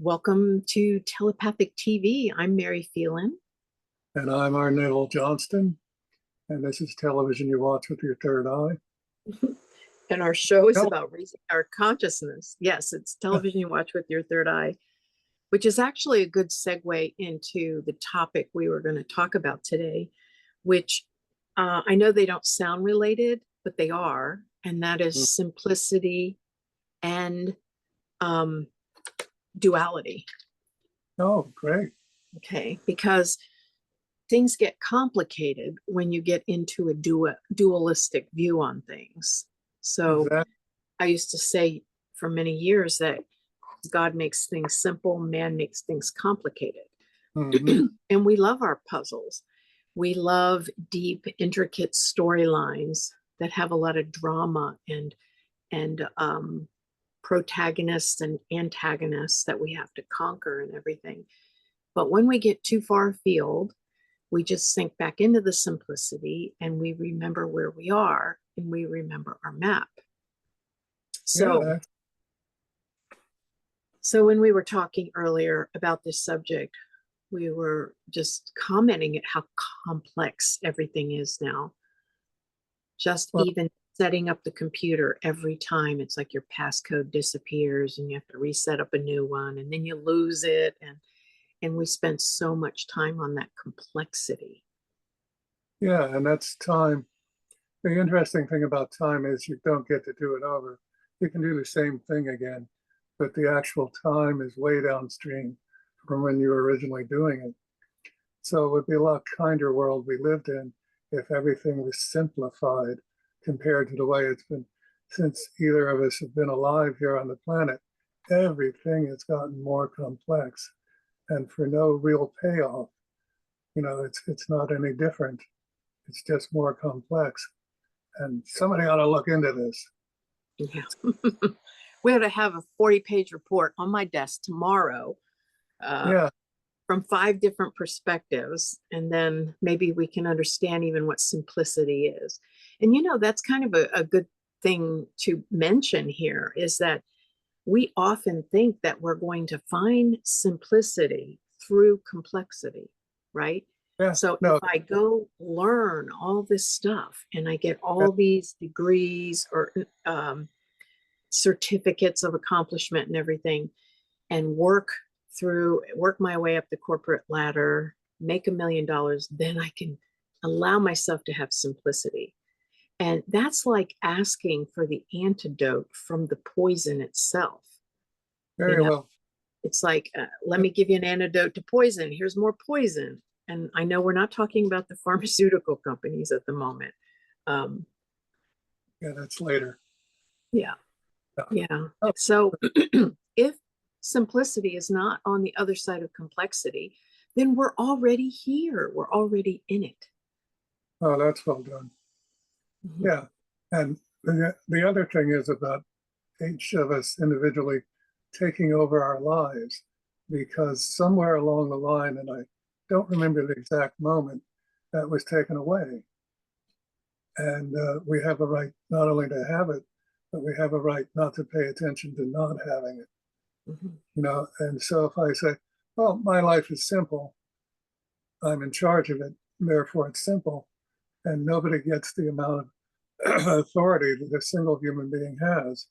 Welcome to Telepathic TV. I'm Mary Phelan. And I'm our Neville Johnston, and this is television you watch with your third eye. And our show is about raising our consciousness. Yes, it's television you watch with your third eye, which is actually a good segue into the topic we were going to talk about today, which I know they don't sound related, but they are, and that is simplicity and duality. Oh, great. Okay, because things get complicated when you get into a dualistic view on things. So Exactly. I used to say for many years that God makes things simple, man makes things complicated. And we love our puzzles. We love deep, intricate storylines that have a lot of drama and protagonists and antagonists that we have to conquer and everything. But when we get too far afield, we just sink back into the simplicity and we remember where we are and we remember our map. So, so when we were talking earlier about this subject, we were just commenting at how complex everything is now. Even setting up the computer every time, it's like your passcode disappears and you have to reset up a new one and then you lose it. And we spend so much time on that complexity. Yeah, and that's time. The interesting thing about time is you don't get to do it over. You can do the same thing again, but the actual time is way downstream from when you were originally doing it. So it would be a lot kinder world we lived in if everything was simplified compared to the way it's been since either of us have been alive here on the planet. Everything has gotten more complex. And for no real payoff, it's not any different. It's just more complex. And somebody ought to look into this. Yeah. We ought to have a 40-page report on my desk tomorrow from 5 different perspectives. And then maybe we can understand even what simplicity is. And, that's kind of a good thing to mention here is that we often think that we're going to find simplicity through complexity, right? Yeah, so if I go learn all this stuff and I get all these degrees or certificates of accomplishment and everything, and work my way up the corporate ladder, make $1 million, then I can allow myself to have simplicity. And that's like asking for the antidote from the poison itself. Very well. It's like, let me give you an antidote to poison. Here's more poison. And I know we're not talking about the pharmaceutical companies at the moment. Yeah, that's later. Yeah. So if simplicity is not on the other side of complexity, then we're already here. We're already in it. Oh, that's well done. Yeah. And the other thing is about each of us individually taking over our lives, because somewhere along the line, and I don't remember the exact moment, that was taken away. And we have a right not only to have it, but we have a right not to pay attention to not having it. And so if I say, well, my life is simple, I'm in charge of it, therefore it's simple, and nobody gets the amount of authority that a single human being has.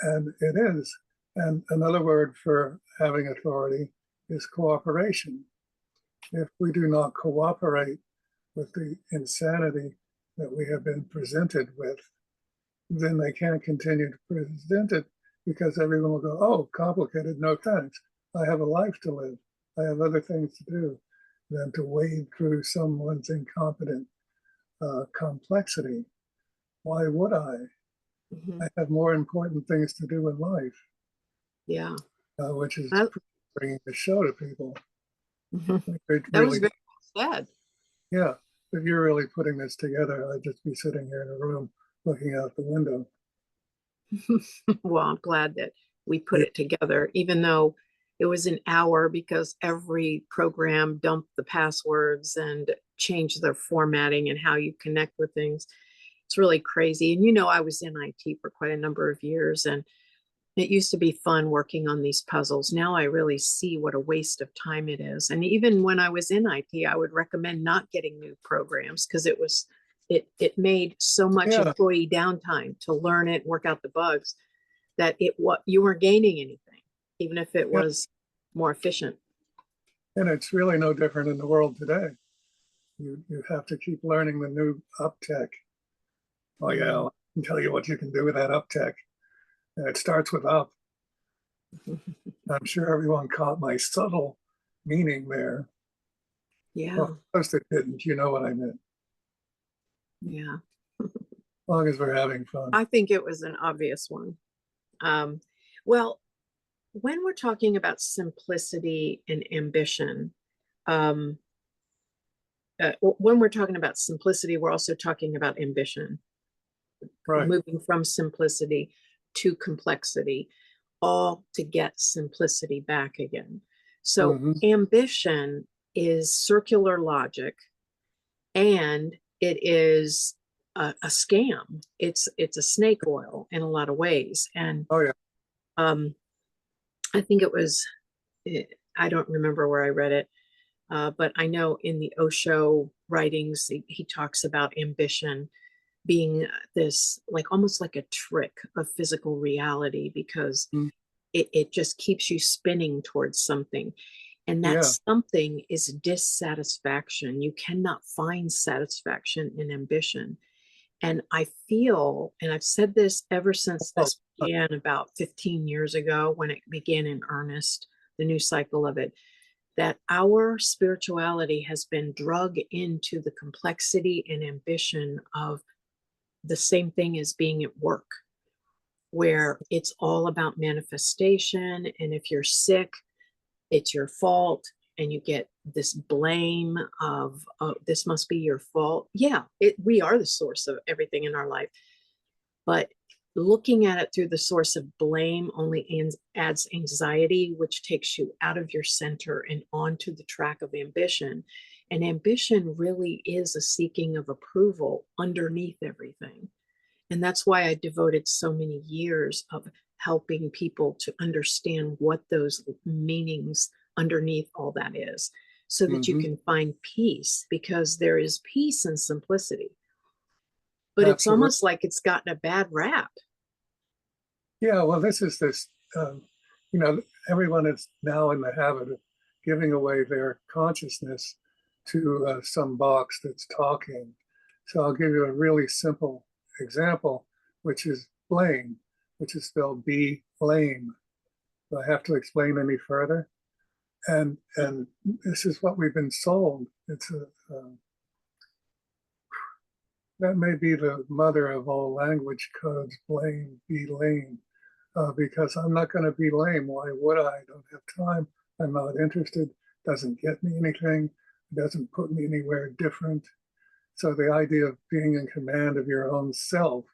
And it is. And another word for having authority is cooperation. If we do not cooperate with the insanity that we have been presented with, then they can't continue to present it, because everyone will go, oh, complicated, no thanks. I have a life to live. I have other things to do than to wade through someone's incompetent complexity. Why would I? I have more important things to do in life. Yeah. Which is bringing the show to people. That was very well said. Yeah. If you're really putting this together, I'd just be sitting here in a room looking out the window. Well, I'm glad that we put it together, even though it was an hour, because every program dumped the passwords and changed their formatting and how you connect with things. It's really crazy. And I was in IT for quite a number of years, and It used to be fun working on these puzzles. Now I really see what a waste of time it is. And even when I was in IT, I would recommend not getting new programs because it made so much Yeah, employee downtime to learn it, work out the bugs, that what you weren't gaining anything, even if it yeah. was more efficient. And it's really no different in the world today. You have to keep learning the new up tech. Oh yeah, I can tell you what you can do with that up tech. And it starts with up. I'm sure everyone caught my subtle meaning there. Yeah, Well, most it didn't. You know what I meant. yeah. As long as we're having fun. I think it was an obvious one. Well, when we're talking about simplicity and ambition, when we're talking about simplicity, we're also talking about ambition, Right. moving from simplicity to complexity, all to get simplicity back again. So ambition is circular logic, and it is a scam. It's a snake oil in a lot of ways. And Oh yeah. I think it was, I don't remember where I read it, but I know in the Osho writings, he talks about ambition being this, like almost like a trick of physical reality, because it just keeps you spinning towards something. And that Yeah. something is dissatisfaction. You cannot find satisfaction in ambition. And I feel, and I've said this ever since this began about 15 years ago, when it began in earnest, the new cycle of it, that our spirituality has been drug into the complexity and ambition of the same thing as being at work, where it's all about manifestation. And if you're sick, it's your fault. And you get this blame of, oh, this must be your fault. Yeah, we are the source of everything in our life. But looking at it through the source of blame only adds anxiety, which takes you out of your center and onto the track of ambition. And ambition really is a seeking of approval underneath everything. And that's why I devoted so many years of helping people to understand what those meanings underneath all that is, so that you can find peace, because there is peace in simplicity. But it's Absolutely. almost like it's gotten a bad rap. Yeah, well, this, everyone is now in the habit of giving away their consciousness to some box that's talking. So I'll give you a really simple example, which is blame, which is spelled B-lame. Do I have to explain any further? And this is what we've been sold. It's that may be the mother of all language codes. Blame, be lame, because I'm not going to be lame. Why would I? I don't have time. I'm not interested. Doesn't get me anything. Doesn't put me anywhere different. So the idea of being in command of your own self.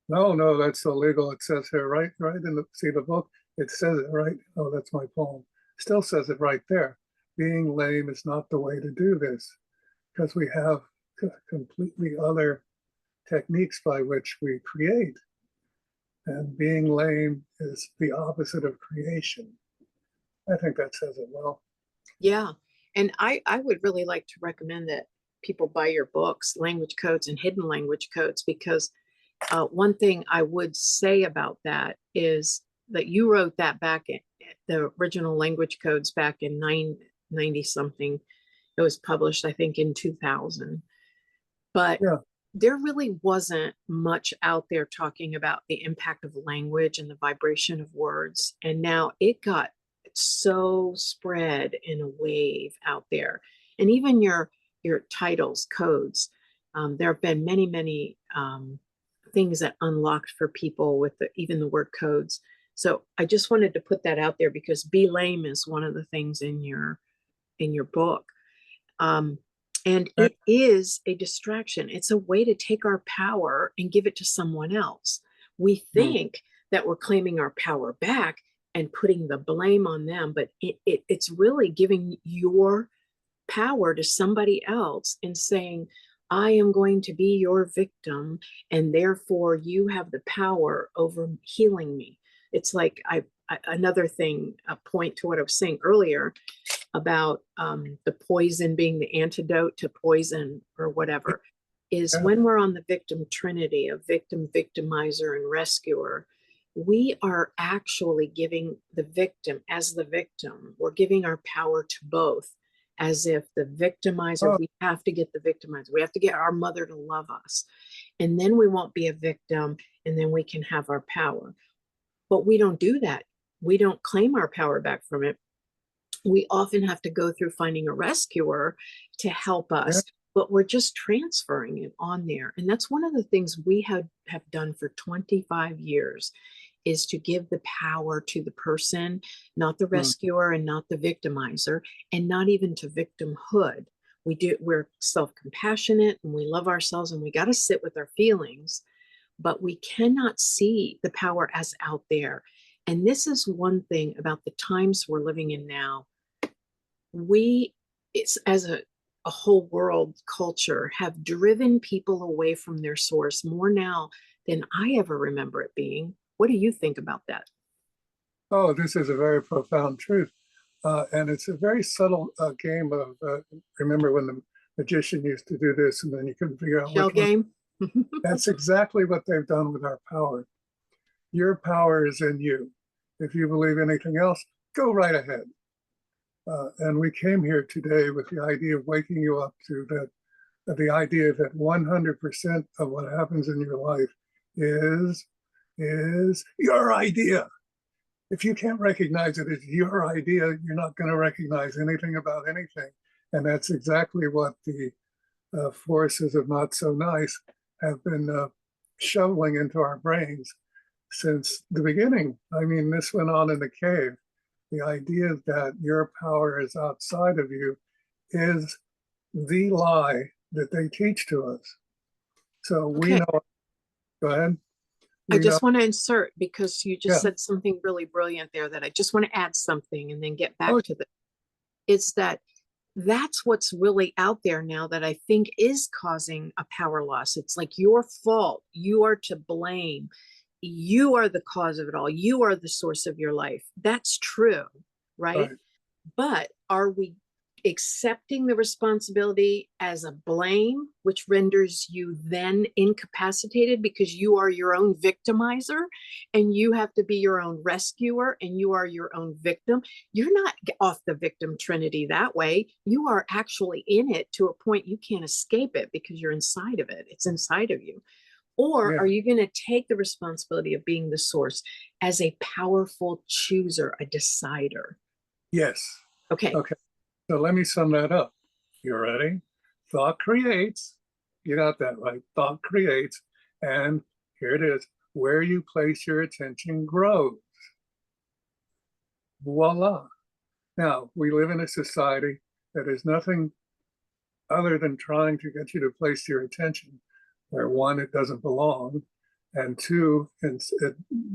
No, that's illegal. It says here, right in the book. It says it right. Oh, that's my poem. Still says it right there. Being lame is not the way to do this, because we have completely other techniques by which we create. And being lame is the opposite of creation. I think that says it well. Yeah. And I would really like to recommend that people buy your books, Language Codes and Hidden Language Codes, because one thing I would say about that is that you wrote that back in the original language codes back in 90 something. It was published, I think, in 2000. But Yeah. there really wasn't much out there talking about the impact of language and the vibration of words. And now it got so spread in a wave out there. And even your titles, codes, there have been many things that unlocked for people with even the word codes. So I just wanted to put that out there, because be lame is one of the things in your book. And it is a distraction. It's a way to take our power and give it to someone else. We think that we're claiming our power back and putting the blame on them, but it's really giving your power to somebody else and saying, I am going to be your victim, and therefore you have the power over healing me. It's like another thing, a point to what I was saying earlier about the poison being the antidote to poison or whatever, is when we're on the victim trinity of victim, victimizer, and rescuer, we are actually giving the victim as the victim. We're giving our power to both, as if the victimizer, we have to get the victimizer. We have to get our mother to love us. And then we won't be a victim, and then we can have our power. But we don't do that. We don't claim our power back from it. We often have to go through finding a rescuer to help us, but we're just transferring it on there. And that's one of the things we have done for 25 years, is to give the power to the person, not the rescuer and not the victimizer, and not even to victimhood. We're self-compassionate and we love ourselves, and we got to sit with our feelings, but we cannot see the power as out there. And this is one thing about the times we're living in now. It's as a whole world culture, have driven people away from their source more now than I ever remember it being. What do you think about that? Oh, this is a very profound truth. And it's a very subtle game of, remember when the magician used to do this and then you couldn't figure out Shell game? That's exactly what they've done with our power. Your power is in you. If you believe anything else, go right ahead. And we came here today with the idea of waking you up to the idea that 100% of what happens in your life is your idea. If you can't recognize it as your idea, you're not going to recognize anything about anything. And that's exactly what the forces of not so nice have been shoveling into our brains since the beginning. I mean, this went on in the cave. The idea that your power is outside of you is the lie that they teach to us. So we know, go ahead. I just want to insert, because you just said something really brilliant there, that I just want to add something and then get back to it's that's what's really out there now that I think is causing a power loss. It's like your fault. You are to blame. You are the cause of it all. You are the source of your life. That's true, right? But are we accepting the responsibility as a blame, which renders you then incapacitated because you are your own victimizer and you have to be your own rescuer and you are your own victim? You're not off the victim trinity that way. You are actually in it to a point you can't escape it because you're inside of it. It's inside of you. Or are you going to take the responsibility of being the source as a powerful chooser, a decider? Yes. Okay. So let me sum that up. You ready? Thought creates. You got that right. Thought creates. And here it is. Where you place your attention grows. Voila. Now, we live in a society that is nothing other than trying to get you to place your attention where, one, it doesn't belong, and two, it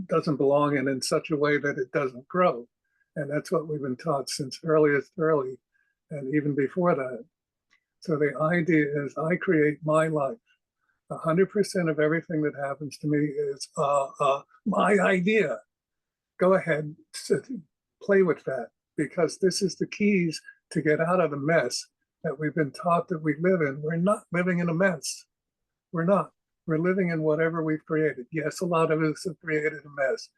doesn't belong in such a way that it doesn't grow. And that's what we've been taught since earliest early, and even before that. So the idea is I create my life. 100% of everything that happens to me is my idea. Go ahead, play with that, because this is the keys to get out of the mess that we've been taught that we live in. We're not living in a mess. We're not. We're living in whatever we've created. Yes, a lot of us have created a mess.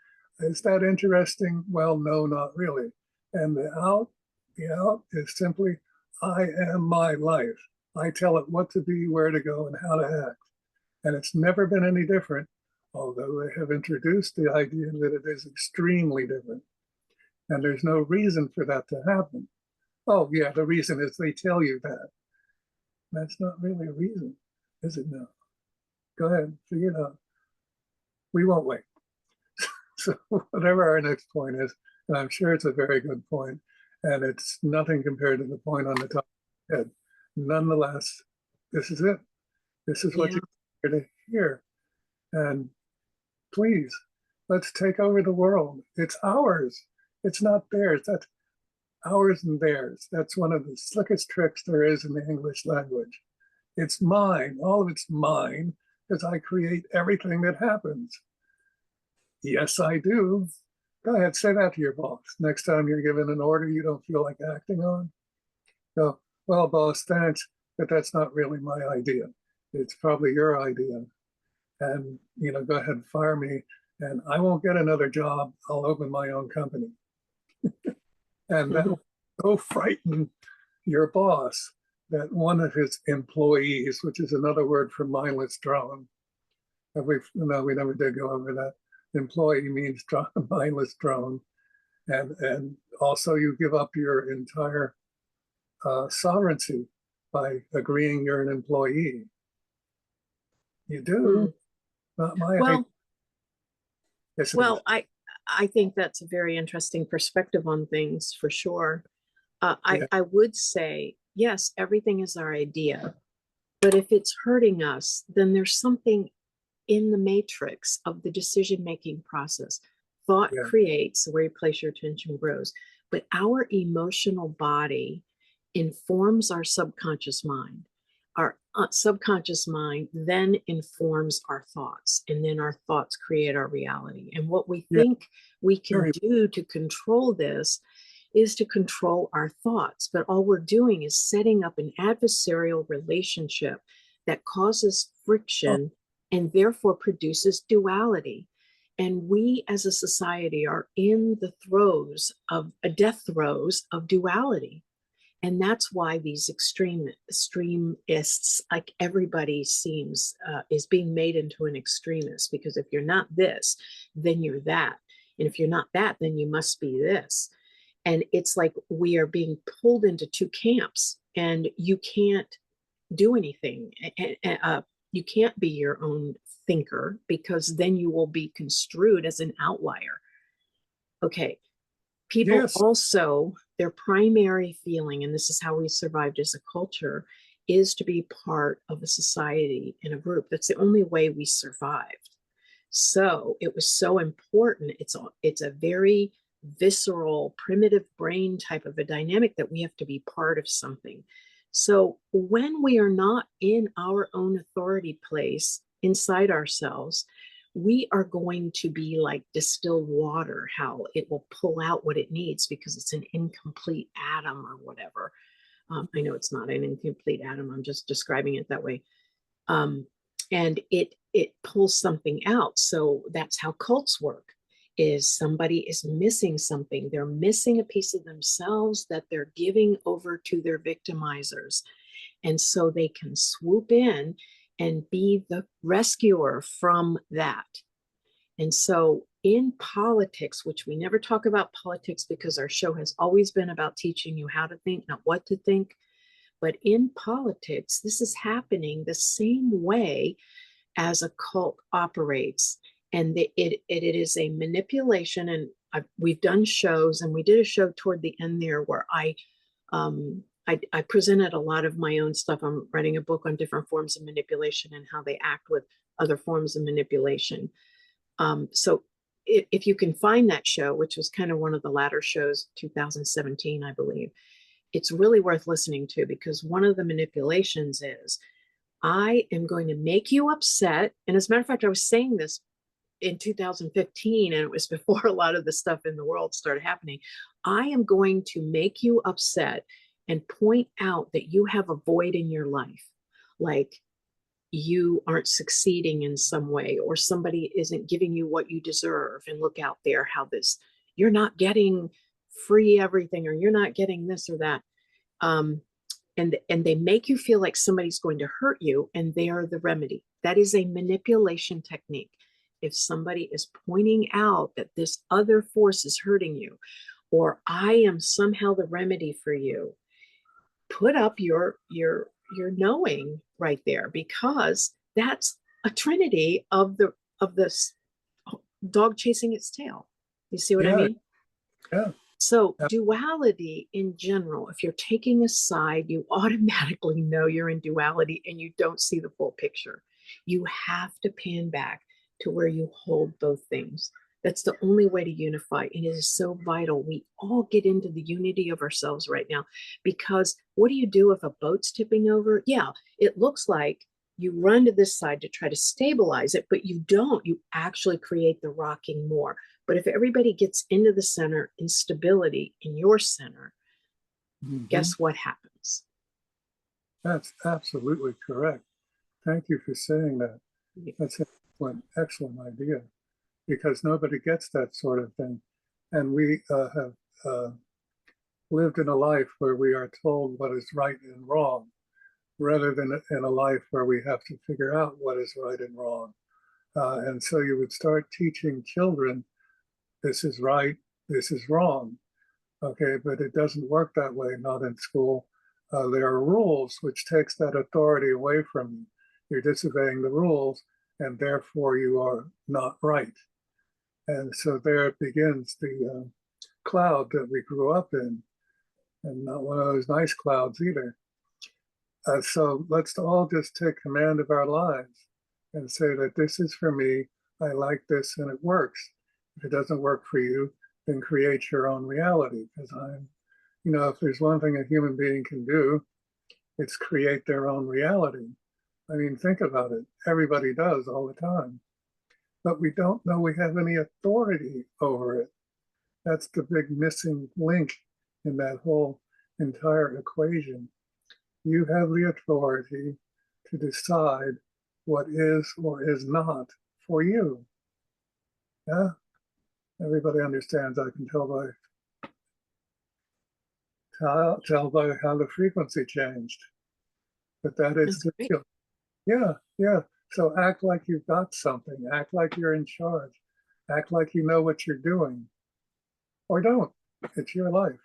Is that interesting? Well, no, not really. And the out is simply, I am my life. I tell it what to be, where to go, and how to act. And it's never been any different, although they have introduced the idea that it is extremely different. And there's no reason for that to happen. Oh, yeah, the reason is they tell you that. That's not really a reason, is it now? Go ahead, figure it out. We won't wait. So whatever our next point is, and I'm sure it's a very good point, and it's nothing compared to the point on the top of the head. Nonetheless, this is it. This is what you're here to hear. And please, let's take over the world. It's ours. It's not theirs. That's ours and theirs. That's one of the slickest tricks there is in the English language. It's mine. All of it's mine, because I create everything that happens. Yes, I do. Go ahead, say that to your boss. Next time you're given an order you don't feel like acting on, go, well, boss, thanks, but that's not really my idea. It's probably your idea. And, go ahead and fire me, and I won't get another job. I'll open my own company. And that will so frighten your boss that one of his employees, which is another word for mindless drone, and we never did go over that. Employee means mindless drone, and also you give up your entire sovereignty by agreeing you're an employee. You do, not my idea. Yes, well, I think that's a very interesting perspective on things for sure. I would say, yes, everything is our idea, but if it's hurting us, then there's something in the matrix of the decision-making process. Thought creates, where you place your attention grows, but our emotional body informs our subconscious mind. Our subconscious mind then informs our thoughts, and then our thoughts create our reality. And what we think we can do to control this is to control our thoughts. But all we're doing is setting up an adversarial relationship that causes friction and therefore produces duality. And we as a society are in the death throes of duality. And that's why these extremists, like everybody seems, is being made into an extremist, because if you're not this, then you're that. And if you're not that, then you must be this. And it's like we are being pulled into two camps, and you can't do anything. You can't be your own thinker, because then you will be construed as an outlier. Okay. People also, their primary feeling, and this is how we survived as a culture, is to be part of a society in a group. That's the only way we survived. So it was so important. It's a very visceral, primitive brain type of a dynamic that we have to be part of something. So when we are not in our own authority place inside ourselves, we are going to be like distilled water, how it will pull out what it needs because it's an incomplete atom or whatever. I know it's not an incomplete atom. I'm just describing it that way. And it pulls something out. So that's how cults work, is somebody is missing something. They're missing a piece of themselves that they're giving over to their victimizers. And so they can swoop in and be the rescuer from that. And so in politics, which we never talk about politics because our show has always been about teaching you how to think, not what to think. But in politics, this is happening the same way as a cult operates. And it is a manipulation. And we've done shows, and we did a show toward the end there where I presented a lot of my own stuff. I'm writing a book on different forms of manipulation and how they act with other forms of manipulation. So if you can find that show, which was kind of one of the latter shows, 2017, I believe, it's really worth listening to, because one of the manipulations is, I am going to make you upset. And as a matter of fact, I was saying this in 2015, and it was before a lot of the stuff in the world started happening. I am going to make you upset and point out that you have a void in your life, like you aren't succeeding in some way, or somebody isn't giving you what you deserve. And look out there, how you're not getting free everything, or you're not getting this or that. And they make you feel like somebody's going to hurt you, and they are the remedy. That is a manipulation technique. If somebody is pointing out that this other force is hurting you, or I am somehow the remedy for you, put up your knowing right there, because that's a trinity of this dog chasing its tail. You see what I mean? Yeah. So duality in general, if you're taking a side, you automatically know you're in duality and you don't see the full picture. You have to pan back to where you hold both things. That's the only way to unify. And it is so vital. We all get into the unity of ourselves right now, because what do you do if a boat's tipping over? Yeah, it looks like you run to this side to try to stabilize it, but you don't. You actually create the rocking more. But if everybody gets into the center in stability in your center, guess what happens? That's absolutely correct. Thank you for saying that. That's an excellent idea, because nobody gets that sort of thing. And we have lived in a life where we are told what is right and wrong, rather than in a life where we have to figure out what is right and wrong. And so you would start teaching children, this is right, this is wrong. Okay, but it doesn't work that way, not in school. There are rules which takes that authority away from you. You're disobeying the rules, and therefore you are not right. And so there it begins, the cloud that we grew up in, and not one of those nice clouds either. So let's all just take command of our lives and say that this is for me, I like this, and it works. If it doesn't work for you, then create your own reality. Because if there's one thing a human being can do, it's create their own reality. I mean, think about it. Everybody does all the time. But we don't know we have any authority over it. That's the big missing link in that whole entire equation. You have the authority to decide what is or is not for you. Yeah? Everybody understands, I can tell by how the frequency changed. But that is the deal. Yeah, yeah. So act like you've got something. Act like you're in charge. Act like you know what you're doing. Or don't. It's your life.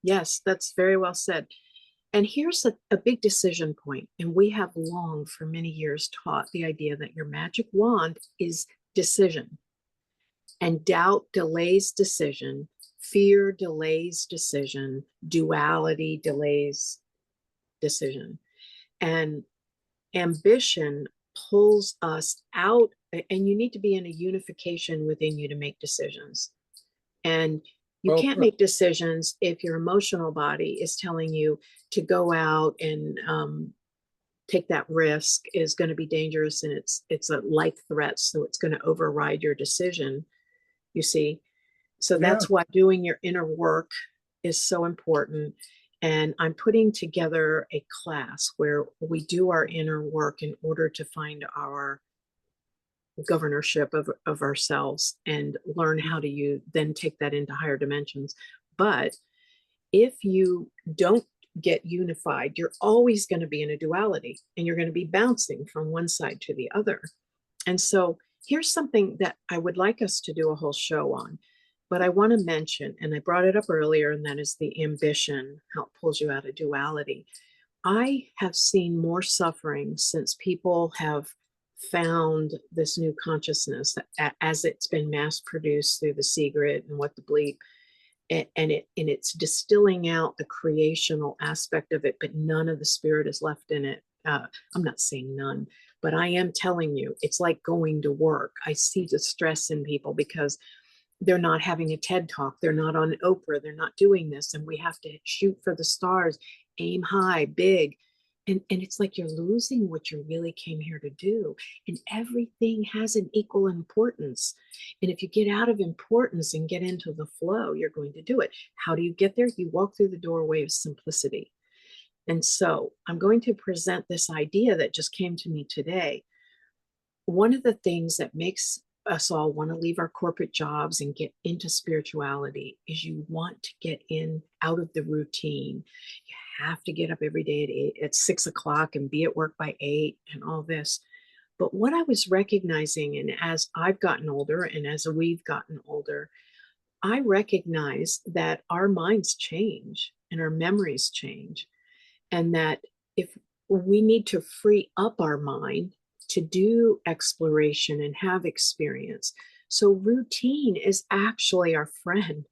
Yes, that's very well said. And here's a big decision point. And we have long, for many years, taught the idea that your magic wand is decision. And doubt delays decision. Fear delays decision. Duality delays decision. And ambition pulls us out. And you need to be in a unification within you to make decisions. And you can't make decisions if your emotional body is telling you to go out and take that risk is going to be dangerous, and it's a life threat, so it's going to override your decision, you see. So that's why doing your inner work is so important. And I'm putting together a class where we do our inner work in order to find our governorship of ourselves and learn how to then take that into higher dimensions. But if you don't get unified, you're always going to be in a duality, and you're going to be bouncing from one side to the other. And so here's something that I would like us to do a whole show on, but I want to mention, and I brought it up earlier, and that is the ambition, how it pulls you out of duality. I have seen more suffering since people have found this new consciousness as it's been mass produced through the secret and what the bleep, and it's distilling out the creational aspect of it, but none of the spirit is left in it. I'm not saying none, but I am telling you, it's like going to work. I see the stress in people because they're not having a TED talk, they're not on Oprah, they're not doing this, and we have to shoot for the stars, aim high, big. And it's like you're losing what you really came here to do. And everything has an equal importance. And if you get out of importance and get into the flow, you're going to do it. How do you get there? You walk through the doorway of simplicity. And so I'm going to present this idea that just came to me today. One of the things that makes us all want to leave our corporate jobs and get into spirituality is you want to get out of the routine. You have to get up every day at 6 o'clock and be at work by 8 and all this. But what I was recognizing, and as I've gotten older and as we've gotten older, I recognize that our minds change and our memories change, and that if we need to free up our mind to do exploration and have experience. So routine is actually our friend.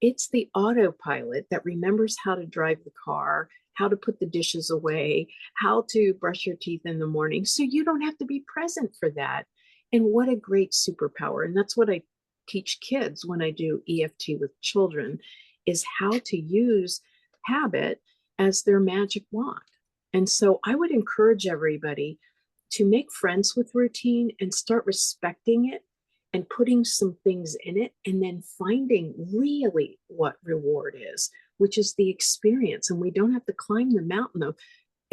It's the autopilot that remembers how to drive the car, how to put the dishes away, how to brush your teeth in the morning. So you don't have to be present for that. And what a great superpower. And that's what I teach kids when I do EFT with children, is how to use habit as their magic wand. And so I would encourage everybody to make friends with routine and start respecting it and putting some things in it, and then finding really what reward is, which is the experience. And we don't have to climb the mountain of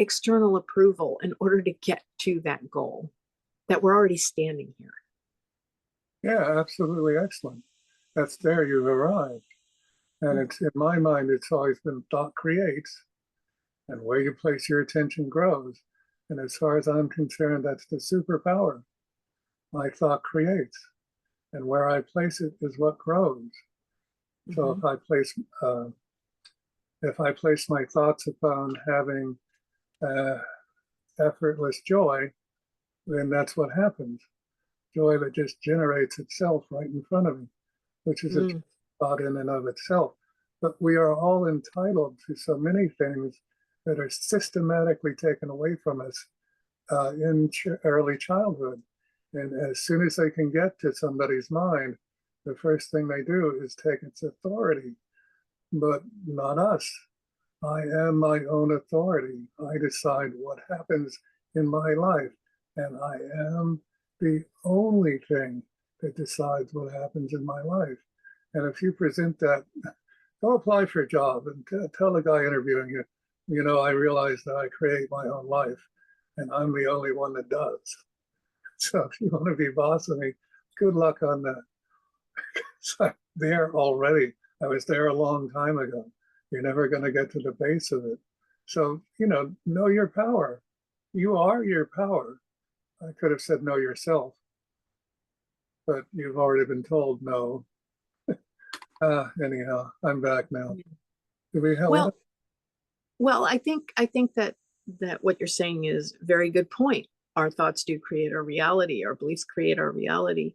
external approval in order to get to that goal, that we're already standing here. Yeah, absolutely excellent. That's there, you've arrived. And it's, in my mind, it's always been thought creates, and where you place your attention grows. And as far as I'm concerned, that's the superpower. My thought creates, and where I place it is what grows. So if I place my thoughts upon having effortless joy, then that's what happens. Joy that just generates itself right in front of me, which is a thought in and of itself. But we are all entitled to so many things that are systematically taken away from us in early childhood. And as soon as they can get to somebody's mind, the first thing they do is take its authority. But not us. I am my own authority. I decide what happens in my life, and I am the only thing that decides what happens in my life. And if you present that, go apply for a job and tell the guy interviewing you, you know, I realize that I create my own life, and I'm the only one that does. So if you want to be boss of me, good luck on that. So I'm there already. I was there a long time ago. You're never going to get to the base of it. So, you know your power. You are your power. I could have said know yourself, but you've already been told no. Anyhow, I'm back now. Do we have well, I think that what you're saying is a very good point. Our thoughts do create our reality. Our beliefs create our reality.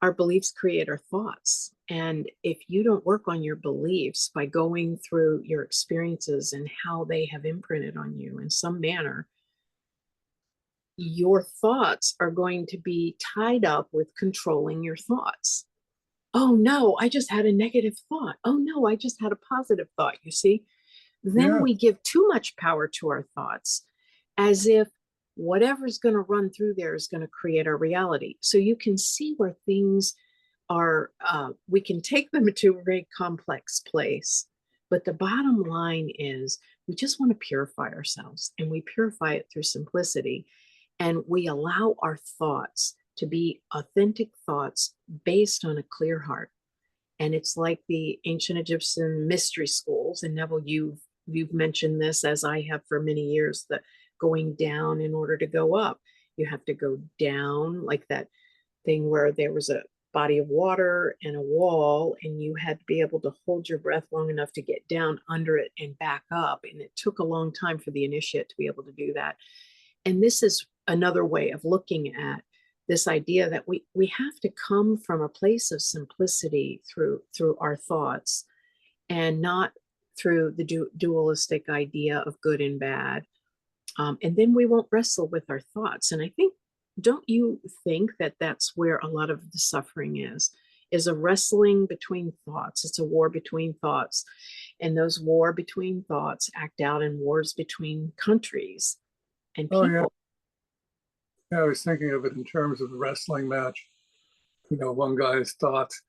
Our beliefs create our thoughts. And if you don't work on your beliefs by going through your experiences and how they have imprinted on you in some manner, your thoughts are going to be tied up with controlling your thoughts. Oh no, I just had a negative thought. Oh no, I just had a positive thought, you see? Then we give too much power to our thoughts, as if whatever's going to run through there is going to create our reality. So you can see where things are, we can take them to a very complex place. But the bottom line is we just want to purify ourselves, and we purify it through simplicity. And we allow our thoughts to be authentic thoughts based on a clear heart. And it's like the ancient Egyptian mystery schools. And Neville, you've mentioned this, as I have for many years, that going down in order to go up. You have to go down, like that thing where there was a body of water and a wall, and you had to be able to hold your breath long enough to get down under it and back up. And it took a long time for the initiate to be able to do that. And this is another way of looking at this idea that we have to come from a place of simplicity through our thoughts, and not through the dualistic idea of good and bad. And then we won't wrestle with our thoughts. And I think, don't you think that that's where a lot of the suffering is a wrestling between thoughts? It's a war between thoughts. And those war between thoughts act out in wars between countries and people. Oh, yeah, I was thinking of it in terms of a wrestling match. You know, one guy's thoughts,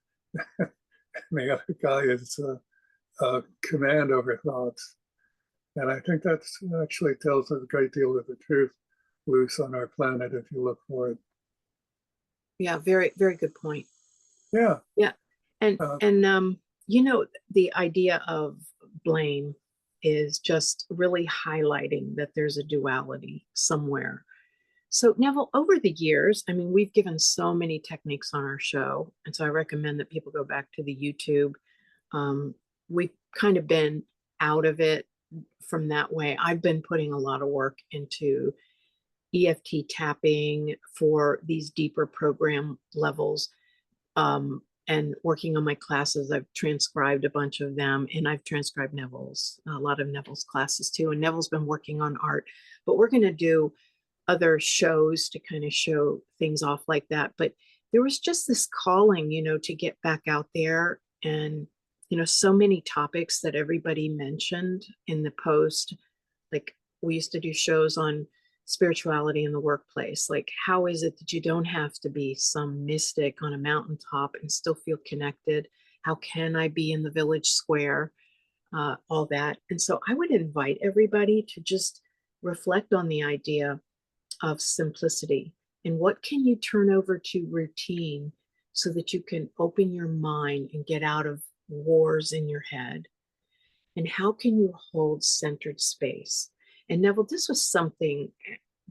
and the other guy is command over thoughts. And I think that's actually tells a great deal of the truth loose on our planet if you look for it. Yeah, very, very good point. Yeah. Yeah. And the idea of blame is just really highlighting that there's a duality somewhere. So Neville, over the years, I mean, we've given so many techniques on our show. And so I recommend that people go back to the YouTube. We've kind of been out of it from that way. I've been putting a lot of work into EFT tapping for these deeper program levels, and working on my classes. I've transcribed a bunch of them, and I've transcribed a lot of Neville's classes too. And Neville's been working on art, but we're going to do other shows to kind of show things off like that. But there was just this calling, to get back out there. And, so many topics that everybody mentioned in the post, like we used to do shows on spirituality in the workplace. Like, how is it that you don't have to be some mystic on a mountaintop and still feel connected? How can I be in the village square? All that. And so I would invite everybody to just reflect on the idea of simplicity and what can you turn over to routine so that you can open your mind and get out of wars in your head. And how can you hold centered space? And Neville, this was something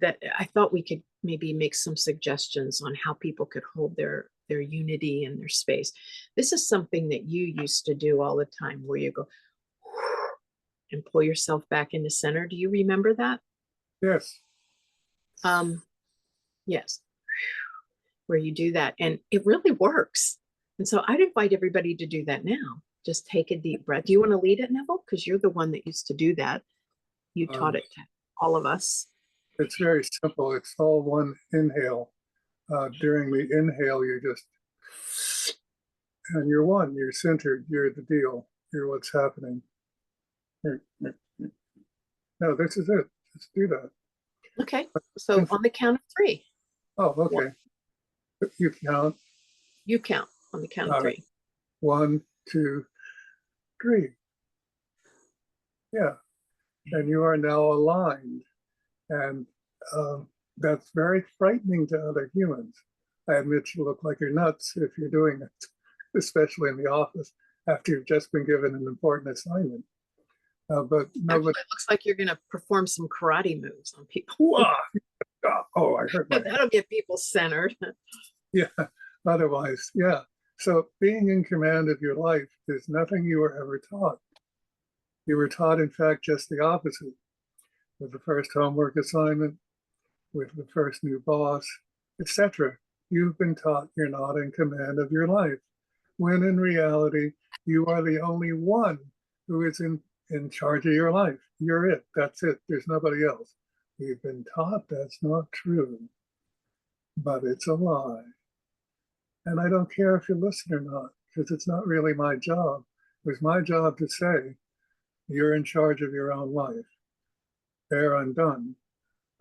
that I thought we could maybe make some suggestions on how people could hold their unity and their space. This is something that you used to do all the time, where you go and pull yourself back into center. Do you remember that? Yes. Yes. Where you do that, and it really works. And so I'd invite everybody to do that now. Just take a deep breath. Do you want to lead it, Neville? Because you're the one that used to do that. You taught it to all of us. It's very simple. It's all one inhale. During the inhale, you just, and you're one, you're centered, you're the deal, you're what's happening. No, this is it. Let's do that. Okay. So on the count of 3. Oh, okay. You count. You count on the count of 3. 1, 2, 3. Yeah. And you are now aligned. And that's very frightening to other humans. I admit you look like you're nuts if you're doing it, especially in the office after you've just been given an important assignment. But nobody. Actually, it looks like you're going to perform some karate moves on people. Oh, I heard that. That'll get people centered. Yeah, otherwise, yeah. So being in command of your life is nothing you were ever taught. You were taught, in fact, just the opposite. With the first homework assignment, with the first new boss, etc. You've been taught you're not in command of your life, when in reality, you are the only one who is in charge of your life. You're it. That's it. There's nobody else. We've been taught that's not true, but it's a lie. And I don't care if you listen or not, because it's not really my job. It was my job to say, you're in charge of your own life. There, I'm done.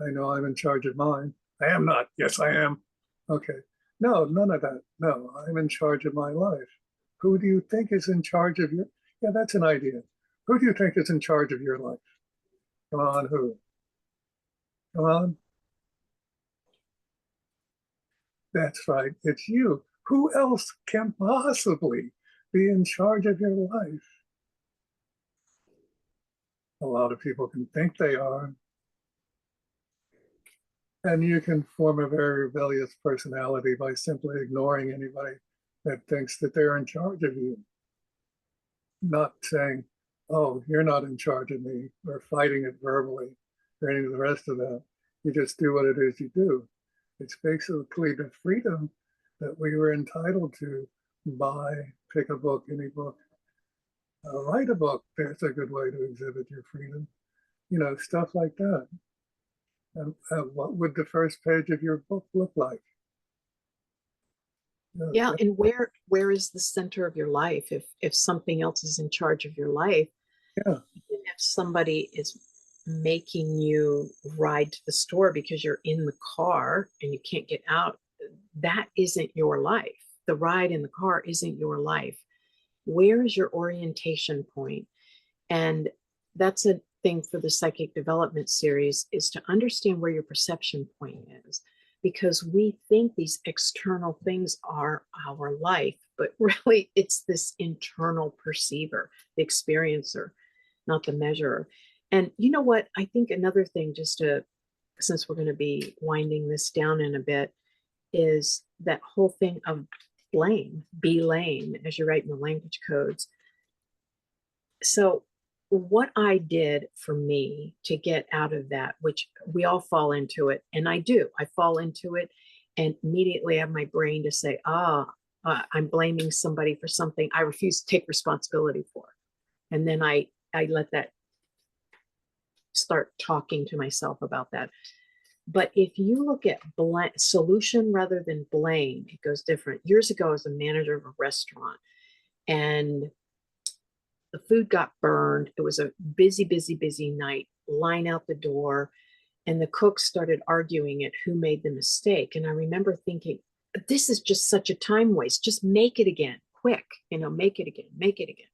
I know I'm in charge of mine. I am not. Yes, I am. Okay. No, none of that. No, I'm in charge of my life. Who do you think is in charge of your? Yeah, that's an idea. Who do you think is in charge of your life? Come on, who? Come on. That's right. It's you. Who else can possibly be in charge of your life? A lot of people can think they are. And you can form a very rebellious personality by simply ignoring anybody that thinks that they're in charge of you. Not saying, oh, you're not in charge of me, or fighting it verbally, or any of the rest of that. You just do what it is you do. It's basically the freedom that we were entitled to buy, pick a book, any book, write a book. There's a good way to exhibit your freedom. You know, stuff like that. And what would the first page of your book look like? Yeah, and where is the center of your life? If something else is in charge of your life, yeah. If somebody is making you ride to the store because you're in the car and you can't get out, that isn't your life. The ride in the car isn't your life. Where is your orientation point? And that's a thing for the psychic development series, is to understand where your perception point is, because we think these external things are our life, but really it's this internal perceiver, the experiencer, not the measurer. And you know what? I think another thing, just to, since we're going to be winding this down in a bit, is that whole thing of blame, be lame, as you write in the language codes. So what I did for me to get out of that, which we all fall into it, and I fall into it, and immediately I have my brain to say, I'm blaming somebody for something I refuse to take responsibility for. And then I let that start talking to myself about that. But if you look at solution rather than blame, it goes different. Years ago, I was a manager of a restaurant, and the food got burned. It was a busy, busy, busy night. line out the door, and the cooks started arguing at who made the mistake. And I remember thinking, this is just such a time waste. Just make it again, quick, make it again, make it again.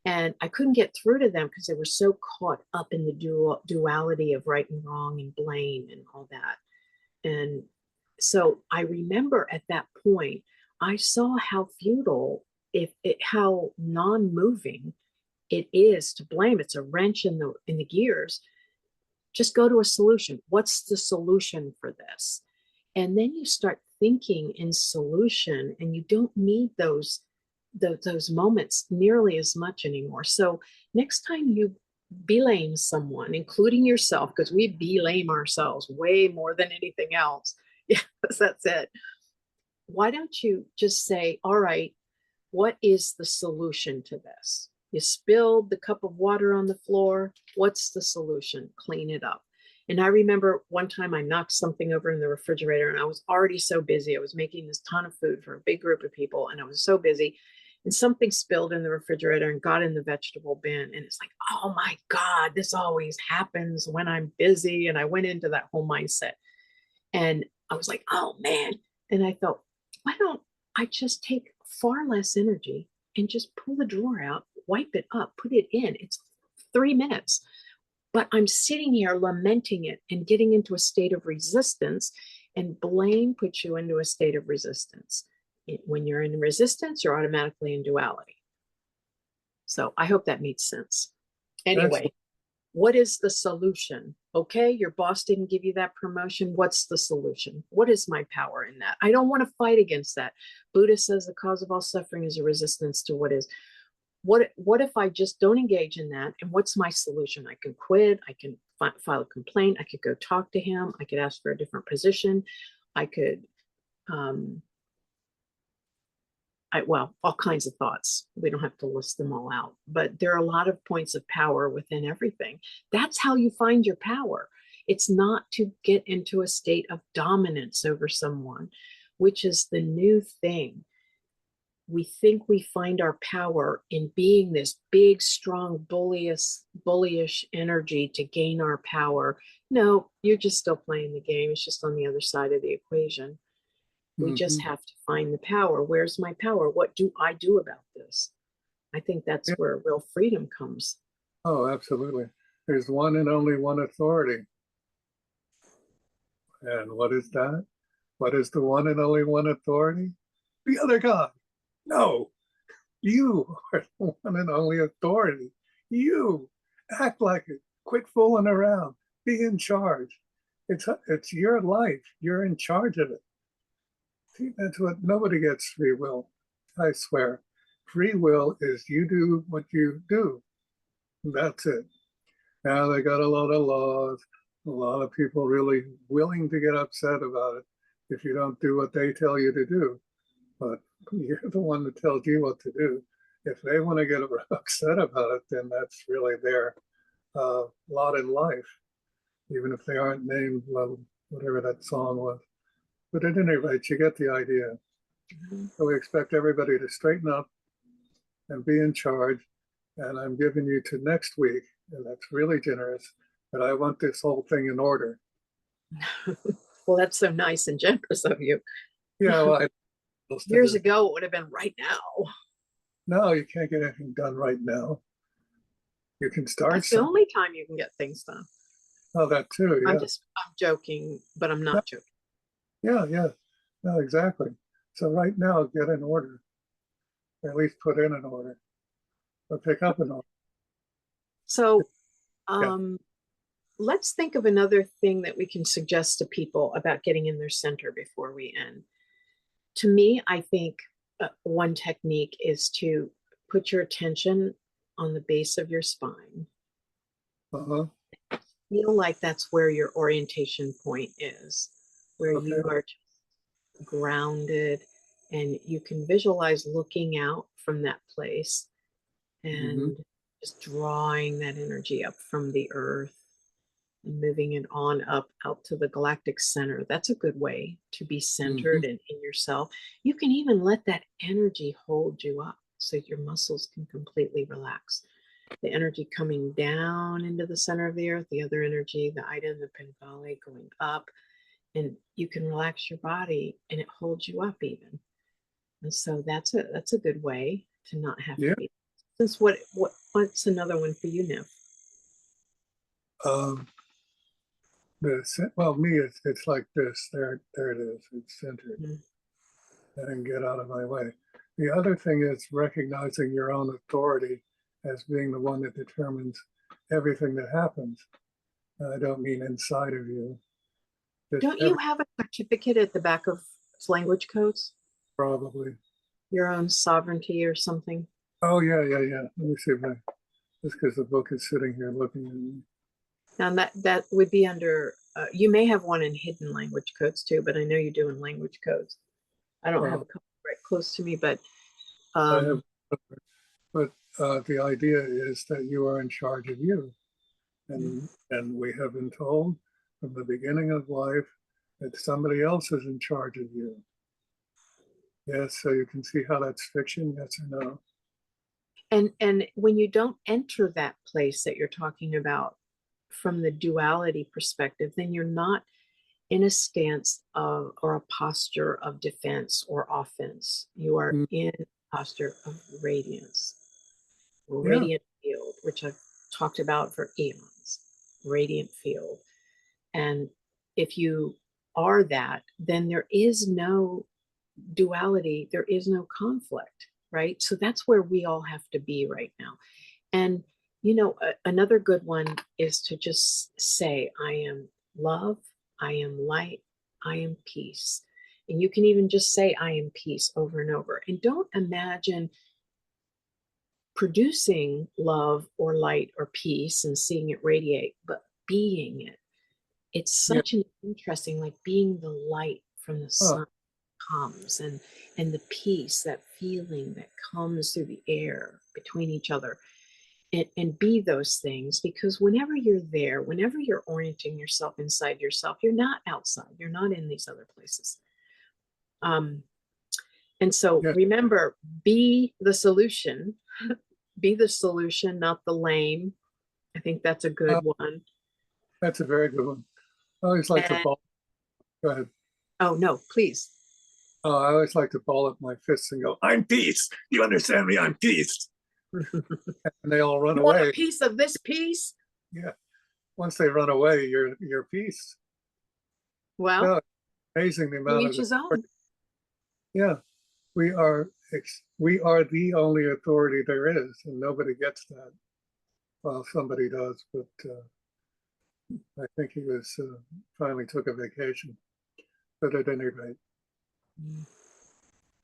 And I couldn't get through to them because they were so caught up in the duality of right and wrong and blame and all that. And so I remember at that point, I saw how futile, how non-moving it is to blame. It's a wrench in the gears. Just go to a solution. What's the solution for this? And then you start thinking in solution, and you don't need those moments nearly as much anymore. So next time you blame someone, including yourself, because we blame ourselves way more than anything else. Yes, that's it. Why don't you just say, all right, what is the solution to this? You spilled the cup of water on the floor. What's the solution? Clean it up. And I remember one time I knocked something over in the refrigerator, and I was already so busy. I was making this ton of food for a big group of people, and I was so busy. And something spilled in the refrigerator and got in the vegetable bin. And it's like, oh my God, this always happens when I'm busy. And I went into that whole mindset. And I was like, oh man. And I thought, why don't I just take far less energy and just pull the drawer out, wipe it up, put it in. It's 3 minutes. But I'm sitting here lamenting it and getting into a state of resistance, and blame puts you into a state of resistance. When you're in resistance, you're automatically in duality. So I hope that makes sense. Anyway, what is the solution? Okay, your boss didn't give you that promotion. What's the solution? What is my power in that? I don't want to fight against that. Buddha says the cause of all suffering is a resistance to what is. What if I just don't engage in that? And what's my solution? I can quit. I can file a complaint. I could go talk to him. I could ask for a different position. I could, well, all kinds of thoughts. We don't have to list them all out, but there are a lot of points of power within everything. That's how you find your power. It's not to get into a state of dominance over someone, which is the new thing. We think we find our power in being this big, strong, bullish energy to gain our power. No, you're just still playing the game. It's just on the other side of the equation. We just have to find the power. Where's my power? What do I do about this? I think that's where real freedom comes. Oh, absolutely. There's one and only one authority. And what is that? What is the one and only one authority? The other God. No, you are the one and only authority. You act like it. Quit fooling around. Be in charge. It's your life. You're in charge of it. See, that's what nobody gets free will. I swear. Free will is you do what you do. That's it. Now they got a lot of laws. A lot of people really willing to get upset about it if you don't do what they tell you to do. But you're the one that tells you what to do. If they want to get upset about it, then that's really their lot in life, even if they aren't named, whatever that song was. But at any rate, you get the idea. So we expect everybody to straighten up and be in charge. And I'm giving you to next week, and that's really generous, but I want this whole thing in order. Well, that's so nice and generous of you. Yeah, well, years ago, it would have been right now. No, you can't get anything done right now. You can start. That's the only time you can get things done. Oh, that too. Yeah. I'm joking, but I'm not joking. Yeah, yeah. No, exactly. So right now, get in order. Or at least put in an order. Or pick up an order. So let's think of another thing that we can suggest to people about getting in their center before we end. To me, I think one technique is to put your attention on the base of your spine. Feel like that's where your orientation point is, where you are grounded, and you can visualize looking out from that place and just drawing that energy up from the earth and moving it on up out to the galactic center. That's a good way to be centered and in yourself. You can even let that energy hold you up so your muscles can completely relax. the energy coming down into the center of the earth, the other energy, the Ida and the Bengali going up, and you can relax your body and it holds you up even. And so that's a good way to not have to be. Since what's another one for you, Nev? Well, me, it's like this. There it is. It's centered. And get out of my way. The other thing is recognizing your own authority as being the one that determines everything that happens. I don't mean inside of you. Don't you have a certificate at the back of language codes? Probably. Your own sovereignty or something? Oh, yeah. Let me see if just because the book is sitting here looking at me. Now that would be under, you may have one in hidden language codes too, but I know you do in language codes. I don't have a couple right close to me, but I have, but the idea is that you are in charge of you. And we have been told from the beginning of life that somebody else is in charge of you. Yes, so you can see how that's fiction, yes or no? And when you don't enter that place that you're talking about from the duality perspective, then you're not in a stance of or a posture of defense or offense. You are in a posture of radiance, radiant field, which I've talked about for eons, radiant field. And if you are that, then there is no duality, there is no conflict, right? So that's where we all have to be right now. And, you know, another good one is to just say, I am love, I am light, I am peace. And you can even just say, I am peace over and over. And don't imagine producing love or light or peace and seeing it radiate, but being it. It's such an interesting, like being the light from the sun comes, and the peace, that feeling that comes through the air between each other, and be those things, because whenever you're there, whenever you're orienting yourself inside yourself, you're not outside, you're not in these other places. And so remember, be the solution, be the solution, not the lame. I think that's a good one. That's a very good one. I always like to ball. Go ahead. Oh, no, please. Oh, I always like to ball up my fists and go, I'm peace. You understand me? I'm peace. And they all run away. Want a piece of this piece? Yeah. Once they run away, you're peace. Well, amazing the amount each his own. Yeah. We are the only authority there is, and nobody gets that. Well, somebody does, but I think he was finally took a vacation. But at any rate,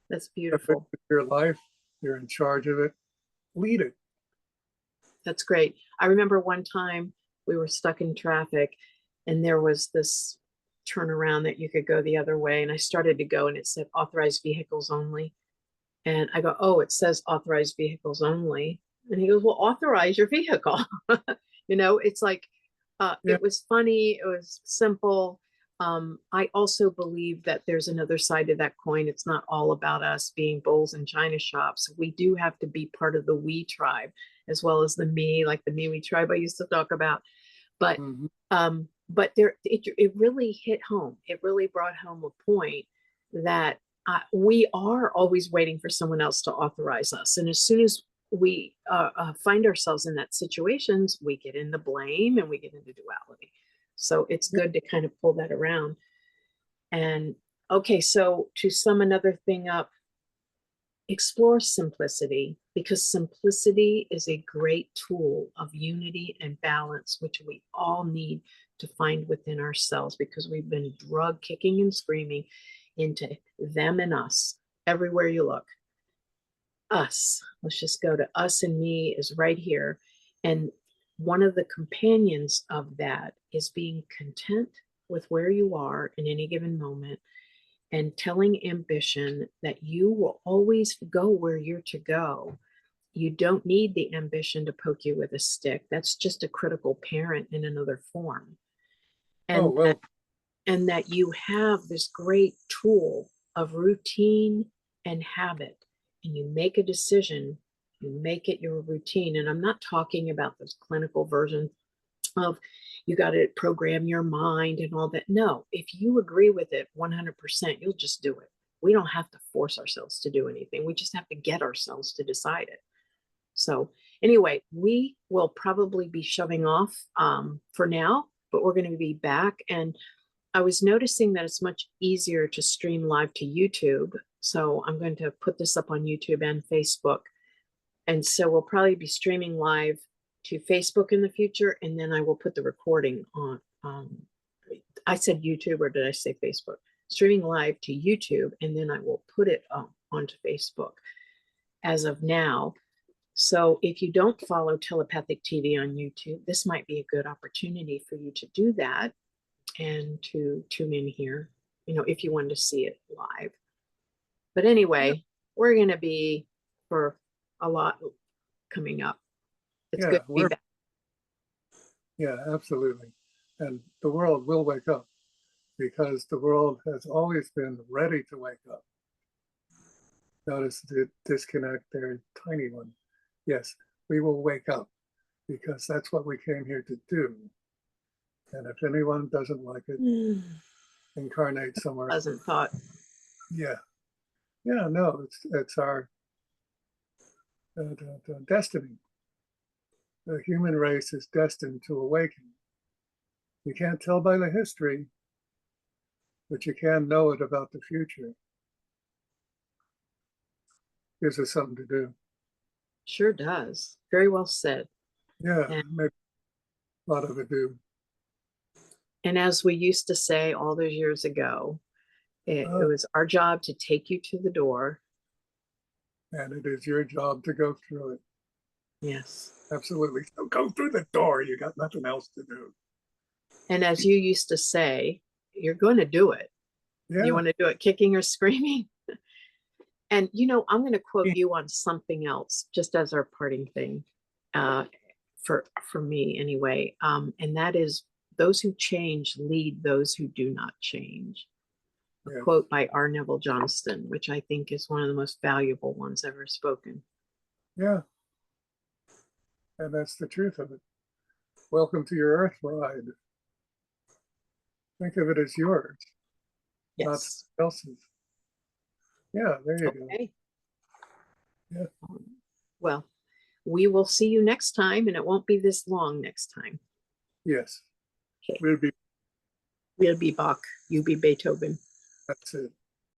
that's beautiful. Your life, you're in charge of it. Lead it. That's great. I remember one time we were stuck in traffic, and there was this turnaround that you could go the other way, and I started to go, and it said authorized vehicles only. And I go, oh, it says authorized vehicles only. And he goes, well, authorize your vehicle. You know, it's like, it was funny. It was simple. I also believe that there's another side to that coin. It's not all about us being bulls in china shops. We do have to be part of the we tribe, as well as the me, like the MeWe tribe I used to talk about. But there, it really hit home. It really brought home a point that we are always waiting for someone else to authorize us. And as soon as we find ourselves in that situations, we get into blame and we get into duality. So it's good to kind of pull that around. And okay, so to sum another thing up, explore simplicity, because simplicity is a great tool of unity and balance, which we all need to find within ourselves, because we've been drug kicking and screaming into them and us everywhere you look. Us, let's just go to us, and me is right here. And one of the companions of that is being content with where you are in any given moment, and telling ambition that you will always go where you're to go. You don't need the ambition to poke you with a stick. That's just a critical parent in another form. And and that you have this great tool of routine and habit, and you make a decision and make it your routine. And I'm not talking about this clinical version of you got to program your mind and all that. No, if you agree with it 100%, you'll just do it. We don't have to force ourselves to do anything. We just have to get ourselves to decide it. So anyway, we will probably be shoving off for now, but we're going to be back. And I was noticing that it's much easier to stream live to YouTube. So I'm going to put this up on YouTube and Facebook. And so we'll probably be streaming live to Facebook in the future. And then I will put the recording on, I said YouTube, or did I say Facebook? Streaming live to YouTube. And then I will put it onto Facebook as of now. So if you don't follow Telepathic TV on YouTube, this might be a good opportunity for you to do that and to tune in here, if you want to see it live. But anyway, we're going to be for a lot coming up. It's good to be back. Yeah, absolutely. And the world will wake up, because the world has always been ready to wake up. Notice the disconnect there, tiny one. Yes, we will wake up, because that's what we came here to do. And if anyone doesn't like it, incarnate somewhere else. Pleasant thought. Yeah. Yeah, no, it's our destiny. The human race is destined to awaken. You can't tell by the history, but you can know it about the future. Gives us something to do. Sure does. Very well said. Yeah, maybe a lot of it do. And as we used to say all those years ago, it was our job to take you to the door. And it is your job to go through it. Yes. Absolutely. So go through the door. You got nothing else to do. And as you used to say, you're going to do it. Yeah. You want to do it kicking or screaming? And, I'm going to quote you on something else, just as our parting thing, for me anyway. And that is, those who change lead those who do not change. A quote by Neville Johnston, which I think is one of the most valuable ones ever spoken. Yeah. And that's the truth of it. Welcome to your earth ride. Think of it as yours, not someone else's. Yeah, there you go. Yeah. Well, we will see you next time, and it won't be this long next time. Yes. Okay. We'll be Bach. You be Beethoven. That's it.